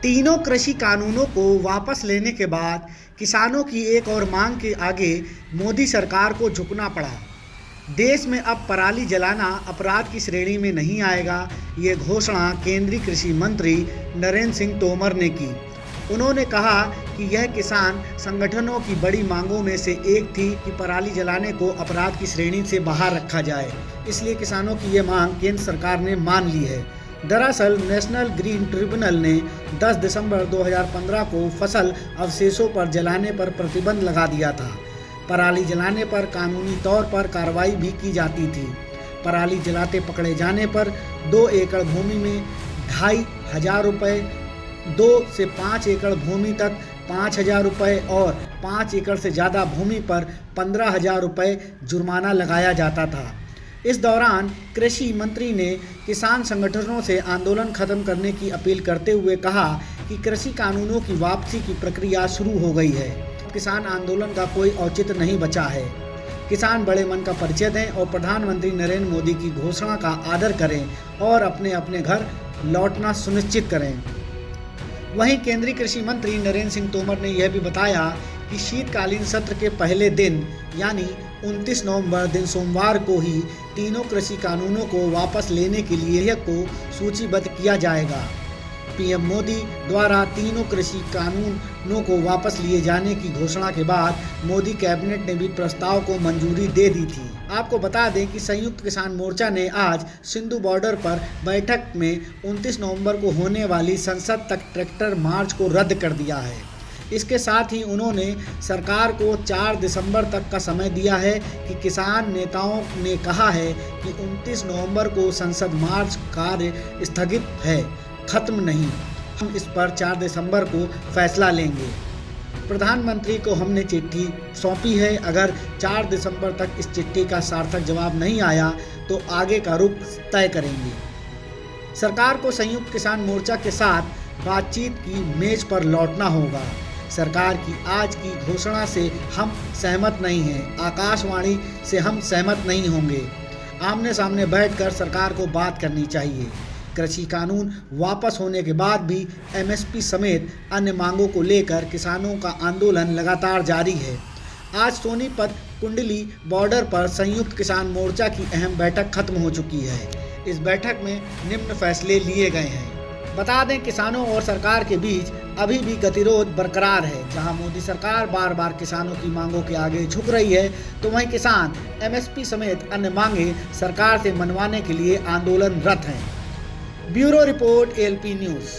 तीनों कृषि कानूनों को वापस लेने के बाद किसानों की एक और मांग के आगे मोदी सरकार को झुकना पड़ा। देश में अब पराली जलाना अपराध की श्रेणी में नहीं आएगा, ये घोषणा केंद्रीय कृषि मंत्री नरेंद्र सिंह तोमर ने की। उन्होंने कहा कि यह किसान संगठनों की बड़ी मांगों में से एक थी कि पराली जलाने को अपराध की श्रेणी से बाहर रखा जाए, इसलिए किसानों की यह मांग केंद्र सरकार ने मान ली है। दरअसल नेशनल ग्रीन ट्रिब्यूनल ने 10 दिसंबर 2015 को फसल अवशेषों पर जलाने पर प्रतिबंध लगा दिया था। पराली जलाने पर कानूनी तौर पर कार्रवाई भी की जाती थी। पराली जलाते पकड़े जाने पर 2 एकड़ भूमि में 2,500 रुपये, 2 से 5 एकड़ भूमि तक 5,000 रुपये और 5 एकड़ से ज़्यादा भूमि पर 15,000 रुपये जुर्माना लगाया जाता था। इस दौरान कृषि मंत्री ने किसान संगठनों से आंदोलन खत्म करने की अपील करते हुए कहा कि कृषि कानूनों की वापसी की प्रक्रिया शुरू हो गई है। किसान आंदोलन का कोई औचित्य नहीं बचा है। किसान बड़े मन का परिचय दें और प्रधानमंत्री नरेंद्र मोदी की घोषणा का आदर करें और अपने अपने घर लौटना सुनिश्चित करें। वहीं केंद्रीय कृषि मंत्री नरेंद्र सिंह तोमर ने यह भी बताया कि शीतकालीन सत्र के पहले दिन यानी 29 नवंबर दिन सोमवार को ही तीनों कृषि कानूनों को वापस लेने के लिए को सूचीबद्ध किया जाएगा। पीएम मोदी द्वारा तीनों कृषि कानूनों को वापस लिए जाने की घोषणा के बाद मोदी कैबिनेट ने भी प्रस्ताव को मंजूरी दे दी थी। आपको बता दें कि संयुक्त किसान मोर्चा ने आज सिंधु बॉर्डर पर बैठक में 29 नवंबर को होने वाली संसद तक ट्रैक्टर मार्च को रद्द कर दिया है। इसके साथ ही उन्होंने सरकार को 4 दिसंबर तक का समय दिया है कि किसान नेताओं ने कहा है कि 29 नवंबर को संसद मार्च कार्य स्थगित है, खत्म नहीं। हम इस पर 4 दिसंबर को फैसला लेंगे। प्रधानमंत्री को हमने चिट्ठी सौंपी है। अगर 4 दिसंबर तक इस चिट्ठी का सार्थक जवाब नहीं आया तो आगे का रुख तय करेंगे। सरकार को संयुक्त किसान मोर्चा के साथ बातचीत की मेज पर लौटना होगा। सरकार की आज की घोषणा से हम सहमत नहीं हैं। आकाशवाणी से हम सहमत नहीं होंगे। आमने सामने बैठकर सरकार को बात करनी चाहिए। कृषि कानून वापस होने के बाद भी एमएसपी समेत अन्य मांगों को लेकर किसानों का आंदोलन लगातार जारी है। आज सोनीपत कुंडली बॉर्डर पर संयुक्त किसान मोर्चा की अहम बैठक खत्म हो चुकी है। इस बैठक में निम्न फैसले लिए गए हैं। बता दें, किसानों और सरकार के बीच अभी भी गतिरोध बरकरार है। जहां मोदी सरकार बार बार किसानों की मांगों के आगे झुक रही है, तो वहीं किसान एमएसपी समेत अन्य मांगे सरकार से मनवाने के लिए आंदोलनरत हैं। Bureau report, ALP news.